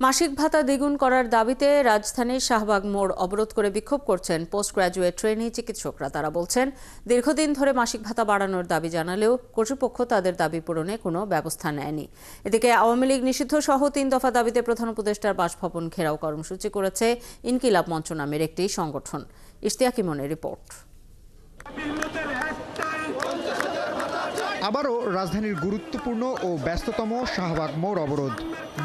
মাসিক ভাতা দ্বিগুণ করার দাবিতে রাজধানীর শাহবাগ মোড় অবরোধ করে বিক্ষোভ করছেন পোস্ট গ্রাজুয়েট ট্রেনি চিকিৎসকরা। তারা বলছেন, দীর্ঘদিন ধরে মাসিক ভাতা বাড়ানোর দাবি জানালেও কর্তৃপক্ষ তাদের দাবি পূরণে কোনো ব্যবস্থা নেয়নি। এদিকে আওয়ামী লীগ নিষিদ্ধ সহ ৩ দফা দাবিতে প্রধান উপদেষ্টার বাসভবন ঘেরাও কর্মসূচি করেছে ইনকিলাব মঞ্চ নামের একটি সংগঠন। ইশতিয়াক ইমনের রিপোর্ট। আবারও রাজধানীর গুরুত্বপূর্ণ ও ব্যস্ততম শাহবাগ মোড় অবরোধ।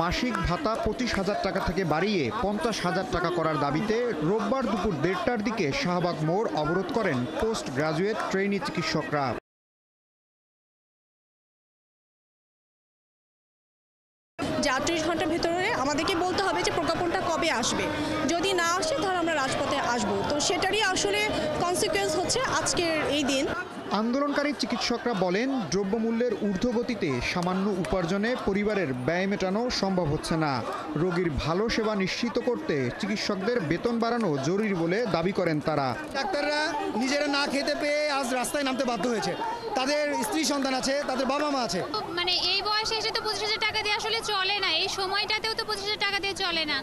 মাসিক ভাতা ২৫,০০০ টাকা থেকে বাড়িয়ে ৫০,০০০ টাকা করার দাবিতে রোববার দুপুর ১:৩০টার দিকে শাহবাগ মোড় অবরোধ করেন পোস্ট গ্রাজুয়েট ট্রেনি চিকিৎসকরা। ৩৮ ঘন্টার ভেতরে আমাদেরকে বলতে হবে যে প্রজ্ঞাপনটা কবে আসবে। যদি না আসে তাহলে আমরা রাজপথে আসবো। তো সেটারই আসলে কনসিকুয়েন্স হচ্ছে আজকের এই দিন। আন্দোলনকারী চিকিৎসকরা বলেন, দ্রব্যমূল্যের ঊর্ধ্বগতিতে সামান্য উপার্জনে পরিবারের ব্যয় মেটানো সম্ভব হচ্ছে না। রোগীর ভালো সেবা নিশ্চিত করতে চিকিৎসকদের বেতন বাড়ানো জরুরি বলে দাবি করেন তারা। ডাক্তাররা নিজেরা না খেতে পেয়ে আজ রাস্তায় নামতে বাধ্য হয়েছে। তাদের স্ত্রী সন্তান আছে, তাদের বাবা মা আছে। মানে এই বয়সে এসে তো ২৫,০০০ টাকা দিয়ে আসলে চলে না। এই সময়টাতেও তো ২৫,০০০ টাকা দিয়ে চলে না।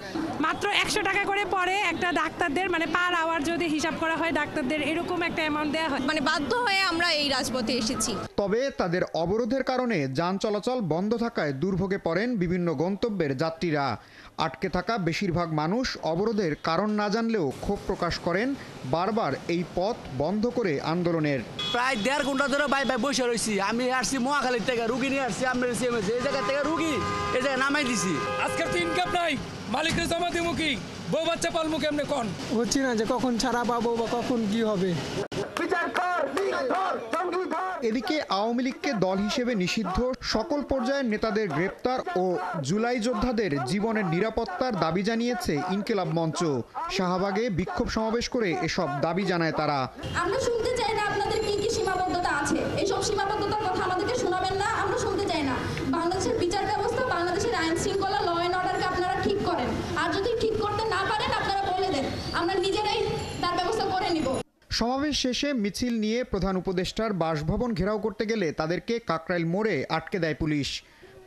মাত্র ১০০ টাকা করে পড়ে একটা ডাক্তারদের, মানে পার আওয়ার যদি হিসাব করা হয় ডাক্তারদের এরকম একটা অ্যামাউন্ট দেওয়া হয়। মানে বাধ্য হয়ে আমরা এই রাজপথে এসেছি। তবে তাদের অবরোধের কারণে যান চলাচল বন্ধ থাকায় দুর্ভোগে পড়েন বিভিন্ন গন্তব্যের যাত্রীরা। আটকে থাকা বেশিরভাগ মানুষ অবরোধের কারণ না জানলেও ক্ষোভ প্রকাশ করেন বারবার এই পথ বন্ধ করে আন্দোলনের। প্রায় ১.৫ ঘন্টা ধরে বসে রয়েছি। আমি আসছি মহাখালীর থেকে, রুগী নিয়ে আসছি। আমরা এই জায়গা থেকে রুগী এই জায়গায় নামাই দিছি। আজকের তো ইনকাম নাই, মালিকের জমা দিব কি, বউ বাচ্চা পালমু কেমনে কোন হচ্ছি না যে কখন ছাড়া পাবো বা কখন কি হবে। এদিকে আওয়ামী লীগকে দল হিসেবে নিষিদ্ধ, সকল পর্যায়ের নেতাদের গ্রেপ্তার ও জুলাই যোদ্ধাদের জীবনের নিরাপত্তার দাবি জানিয়েছে ইনকিলাব মঞ্চ। শাহবাগে বিক্ষোভ সমাবেশ করে এসব দাবি জানায় তারা। আমরা শুনতে চাই না আপনাদের কি কি সীমাবদ্ধতা আছে, এইসব সীমাবদ্ধতার কথা আমাদেরকে শোনাবেন না। আমরা শুনতে চাই না। বাংলাদেশের বিচার ব্যবস্থা, বাংলাদেশের আইন শৃঙ্খলা, ল অ্যান্ড অর্ডারকে আপনারা ঠিক করেন। আর যদি ঠিক করতে না পারেন আপনারা বলে দেন, আমরা নিজেরাই তার ব্যবস্থা করে নিব। সমাবেশ শেষে মিছিল নিয়ে প্রধান উপদেষ্টার বাসভবন ঘেরাও করতে গেলে তাদেরকে কাকরাইল মোড়ে আটকে দেয় পুলিশ।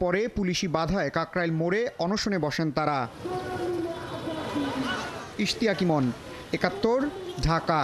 পরে পুলিশি বাধায় কাকরাইল মোড়ে অনশনে বসেন তারা। ইশতিয়াক ইমন, ৭১, ঢাকা।